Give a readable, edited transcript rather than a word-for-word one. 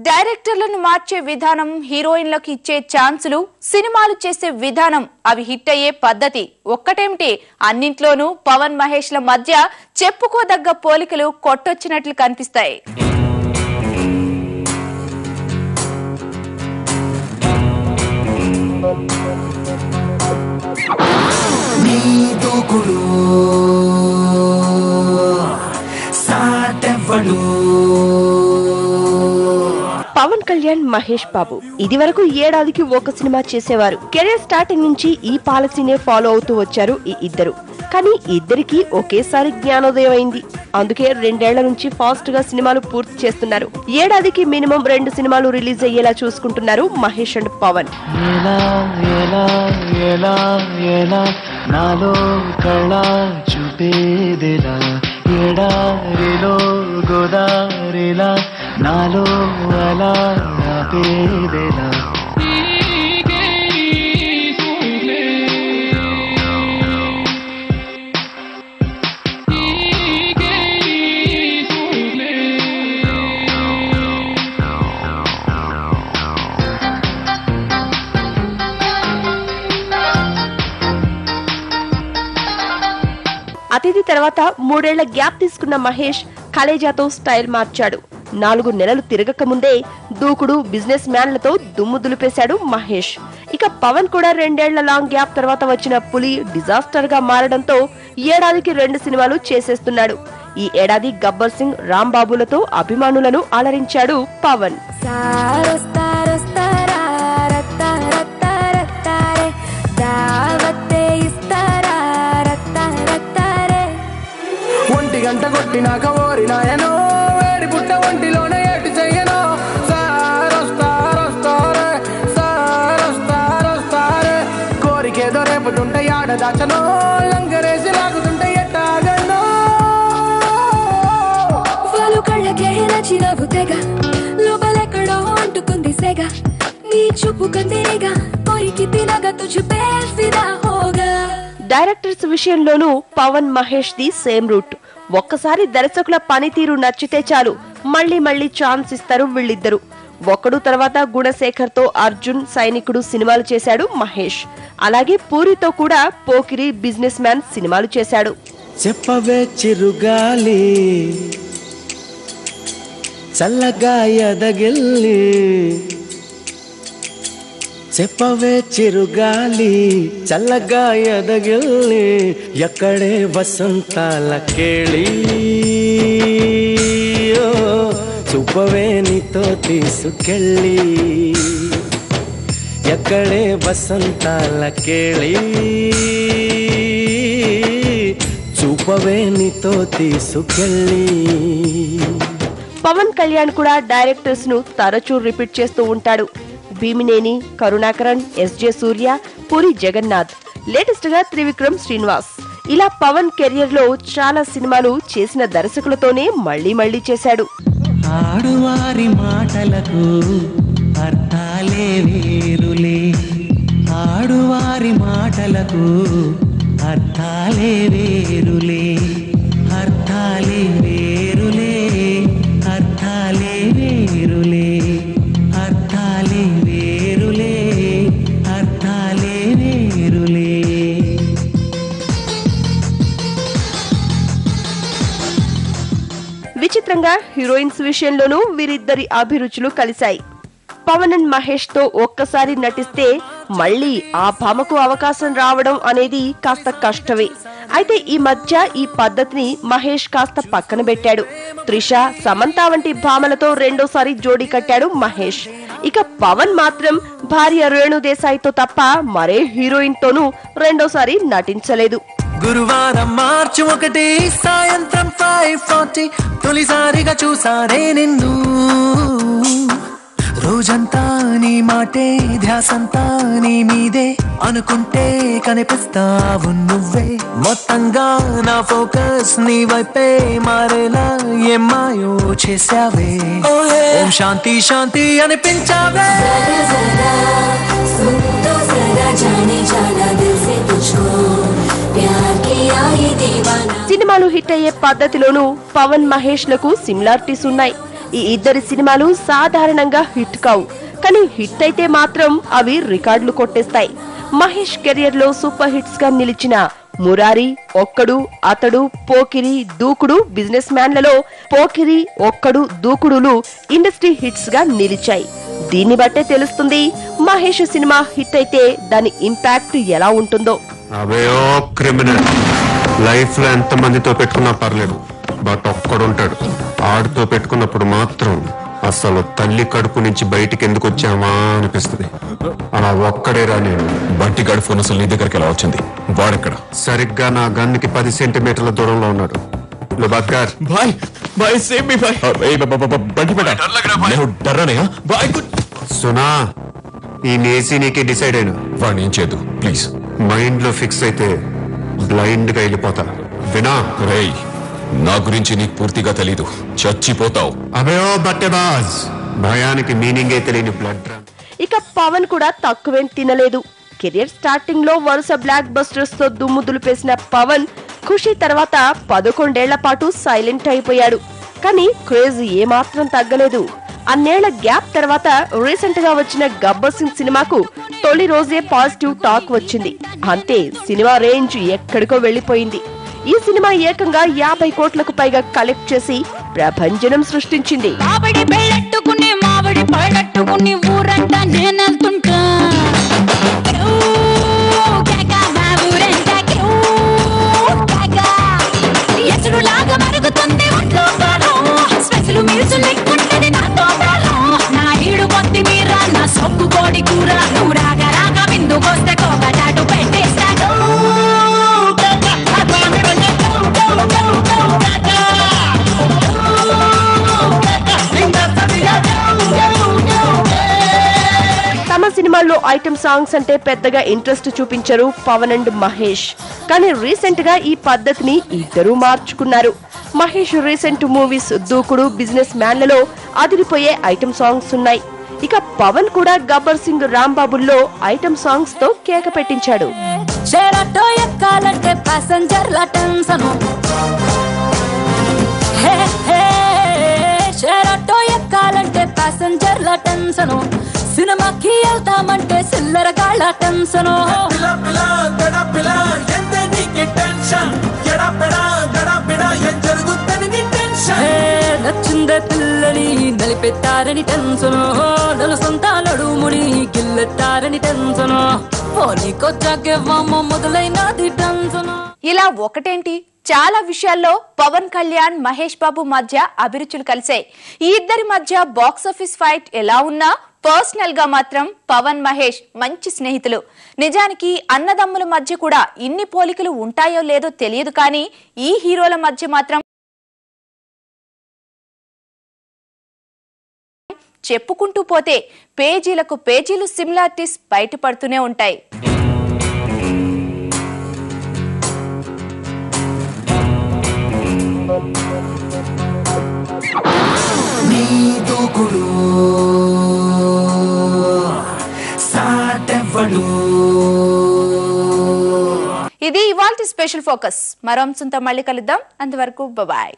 డైరెక్టర్లను మార్చే విధానం, హీరోయిన్లకు ఇచ్చే ఛాన్సులు, సినిమాలు చేసే విధానం, అవి హిట్ అయ్యే పద్ధతి ఒక్కటేమిటి, అన్నింట్లోనూ పవన్ మహేష్ల మధ్య చెప్పుకోదగ్గ పోలికలు కొట్టొచ్చినట్లు కనిపిస్తాయి. పవన్ కళ్యాణ్, మహేష్ బాబు ఇదివరకు ఏడాదికి ఒక సినిమా చేసేవారు. కెరీర్ స్టార్టింగ్ నుంచి ఈ పాలసీనే ఫాలో అవుతూ వచ్చారు ఈ ఇద్దరు. కానీ ఇద్దరికి ఒకేసారి జ్ఞానోదయం అయింది. అందుకే 2 ఏళ్ల నుంచి ఫాస్ట్ గా సినిమాలు పూర్తి చేస్తున్నారు. ఏడాదికి మినిమం 2 సినిమాలు రిలీజ్ అయ్యేలా చూసుకుంటున్నారు మహేష్ అండ్ పవన్. నాలో కళ చూపేదిలా ఎడారిలో గోదారిలా నాలో అలా ఆపేదిలా. అతిథి తర్వాత 3 ఏళ్ల గ్యాప్ తీసుకున్న మహేష్ కలేజాతో స్టైల్ మార్చాడు. 4 నెలలు తిరగక ముందే దూకుడు బిజినెస్ మ్యాన్లతో దుమ్ము దులిపేశాడు మహేష్. ఇక పవన్ కూడా 2 ఏళ్ల లాంగ్ గ్యాప్ తర్వాత వచ్చిన పులి డిజాస్టర్ గా మారడంతో ఏడాదికి 2 సినిమాలు చేసేస్తున్నాడు. ఈ ఏడాది గబ్బర్ సింగ్, రాంబాబులతో అభిమానులను అలరించాడు పవన్. గంట కొట్టినాక ఓరి నాయనో వేడి పుట్ట ఒంటిలోనే ఏటి చెయ్యను సారొస్తారే కోరికేదో రేపుతుంటే ఆడదాచనో లంగరేసి లాగుతుంటే ఎట్టాగనో వాళ్ళు కళ్ళకే నచ్చినవు తెగ లోపలెక్కడో అంటుకుంది సెగ నీ చూపు కందిరిగా కోరికి తినగా తుజు పేల్ఫిదా హోగా. డైరెక్టర్స్ విషయంలోనూ Pawan, Mahesh the same route. ఒక్కసారి దర్శకుల పనితీరు నచ్చితే చాలు మళ్లీ మళ్లీ ఛాన్స్ ఇస్తారు వీళ్ళిద్దరు. ఒకడు తర్వాత గుణశేఖర్ తో అర్జున్, సైనికుడు సినిమాలు చేశాడు మహేష్. అలాగే పూరితో కూడా పోకిరి, బిజినెస్ మ్యాన్ సినిమాలు చేశాడు. చెప్పవే చిరుగాలి చల్లగా ఎదగిల్లి, చెప్పవే చిరుగాలి చల్లగా ఎదగిల్లి, ఎక్కడే వసంతాల కేళి చూపవే నీతో తీసుకెళ్ళి, ఎక్కడే వసంతాల కేళి చూపవే నీతో తీసుకెళ్ళి. పవన్ కళ్యాణ్ కూడా డైరెక్టర్స్ ను తరచూ రిపీట్ చేస్తూ ఉంటాడు. భీమినేని, కరుణాకరన్, ఎస్జే సూర్య, పూరి జగన్నాథ్, లేటెస్ట్ గా త్రివిక్రమ్ శ్రీనివాస్. ఇలా పవన్ కెరియర్ లో చాలా సినిమాలు చేసిన దర్శకులతోనే మళ్లీ చేశాడు. ఆడువారి మాటలకు అర్థాలే వేరులే, ఆడువారి మాటలకు అర్థాలే వేరులే, అర్థాలే వేరులే, అర్థాలే వేరులే, అర్థాలే వేరులే, అర్థాలే వేరులే. విచిత్రంగా హీరోయిన్స్ విషయంలోనూ వీరిద్దరి అభిరుచులు కలిశాయి. పవన్ అండ్ మహేష్ తో ఒక్కసారి నటిస్తే మళ్లీ ఆ భామకు అవకాశం రావడం అనేది కాస్త కష్టమే. అయితే ఈ మధ్య ఈ పద్ధతిని మహేష్ కాస్త పక్కన పెట్టాడు. త్రిష, సమంత వంటి భామలతో రెండోసారి జోడీ కట్టాడు మహేష్. ఇక పవన్ మాత్రం భార్య రేణుదేశాయ్తో తప్ప మరే హీరోయిన్ తోనూ రెండోసారి నటించలేదు. గురువారం మార్చి 1 సాయంత్రం 5:40 తొలిసారిగా చూసానే నిన్ను, రోజంతా నీ మాటే ధ్యాసంతా నీ మీదే అనుకుంటే కనిపిస్తావు నువ్వే, మొత్తంగా నా ఫోకస్ నీ వైపే మారేలా ఏమాయో చేసావే, ఓం శాంతి శాంతి అనిపించావే. సినిమాలు హిట్ అయ్యే పద్ధతిలోనూ పవన్, మహేష్ లకు సిమిలారిటీస్ ఉన్నాయి. ఈ ఇద్దరి సినిమాలు సాధారణంగా హిట్ కావు, కానీ హిట్ అయితే మాత్రం అవి రికార్డులు కొట్టేస్తాయి. మహేష్ కెరియర్ లో సూపర్ హిట్స్ గా నిలిచిన మురారి, ఒక్కడు, అతడు, పోకిరి, దూకుడు, బిజినెస్ మ్యాన్లలో పోకిరి, ఒక్కడు, దూకుడులు ఇండస్ట్రీ హిట్స్ గా నిలిచాయి. దీన్ని బట్టే తెలుస్తుంది మహేష్ సినిమా హిట్ అయితే దాని ఇంపాక్ట్ ఎలా ఉంటుందో. క్రిమినల్ లైఫ్ లో ఎంత మందితో పెట్టుకున్నా పర్లేదు, బట్ ఒక్కడుంటాడు, ఆడితో పెట్టుకున్నప్పుడు మాత్రం అసలు తల్లి కడుపు నుంచి బయటికి ఎందుకు వచ్చామా అనిపిస్తుంది. అలా ఒక్కడే రా నేను. బంటి గాడి ఫోన్ అసలు నీ దగ్గరికి ఎలా వచ్చింది? వాడెక్కడ? సరిగ్గా నా గన్నుకి 10 సెంటీమీటర్ల దూరంలో ఉన్నాడు. भाई भाई सेव मी भाई बंटी बेटा నేను డర్రనయా బాయ్ గుడ్ సునా ఈ నేసి నీకే డిసైడ్ అయినా వాడిని ఏం చేయదు ప్లీజ్. మైండ్ లో ఫిక్స్ అయితే బ్లైండ్ గా వెళ్ళిపోతా. వినా రేయ్, నా గురించి నీకు పూర్తిగా తెలీదు, చచ్చిపోతావు. అబేయో బట్టెబాజ్, భయానికి మీనింగే తెలియని బ్లడ్ డ్రామ్. ఇక పవన్ కూడా తక్కువేం తినలేదు. కెరియర్ స్టార్టింగ్ లో వరుస బ్లాక్ బస్టర్స్ తో దుమ్ము దులిపేసిన పవన్ ఖుషి తర్వాత 11 ఏళ్ల పాటు సైలెంట్ అయిపోయాడు. కానీ క్రేజ్ ఏమాత్రం తగ్గలేదు. అన్నేళ్ల గ్యాప్ తర్వాత రీసెంట్ గా వచ్చిన గబ్బర్ సింగ్ సినిమాకు తొలి రోజే పాజిటివ్ టాక్ వచ్చింది. అంతే, సినిమా రేంజ్ ఎక్కడికో వెళ్లిపోయింది. ఈ సినిమా ఏకంగా 50 కోట్లకు పైగా కలెక్ట్ చేసి ప్రభంజనం సృష్టించింది. తమ సినిమాల్లో ఐటమ్ సాంగ్స్ అంటే పెద్దగా ఇంట్రెస్ట్ చూపించరు పవన్ అండ్ మహేష్. కానీ రీసెంట్ గా ఈ పద్ధతిని ఇద్దరూ మార్చుకున్నారు. మహేష్ రీసెంట్ మూవీస్ దూకుడు, బిజినెస్ మ్యాన్లలో అదిరిపోయే ఐటమ్ సాంగ్స్ ఉన్నాయి. ఇక పవన్ కూడా గబ్బర్ సింగ్, రాంబాబుల్లో ఐటమ్ సాంగ్స్ తో కేక పెట్టించాడు. సినిమాకి వెళ్తామంటే సిల్లర గాళ్ళ టెన్షను, నచ్చిందే పిల్లని నలిపెట్టారని టెన్షను, నలుసొంత నడుముని గిల్లెట్టారని టెన్షను, పోనీకొచ్చాకేమో మొదలైనది టెన్షను. ఇలా ఒకటేంటి, చాలా విషయాల్లో పవన్ కళ్యాణ్, మహేష్ బాబు మధ్య అభిరుచులు కలిసాయి. ఈ ఇద్దరి మధ్య బాక్సాఫీస్ ఫైట్ ఎలా ఉన్నా పర్సనల్ గా మాత్రం పవన్, మహేష్ మంచి స్నేహితులు. నిజానికి అన్నదమ్ముల మధ్య కూడా ఇన్ని పోలికలు ఉంటాయో లేదో తెలియదు, కానీ ఈ హీరోల మధ్య మాత్రం చెప్పుకుంటూ పోతే పేజీలకు పేజీలు సిమిలారిటీస్ బయటపడుతూనే ఉంటాయి. ఇది ఇవాల్టి స్పెషల్ ఫోకస్. మరో అంశంతో మళ్ళీ కలుద్దాం. అంతవరకు బాయ్.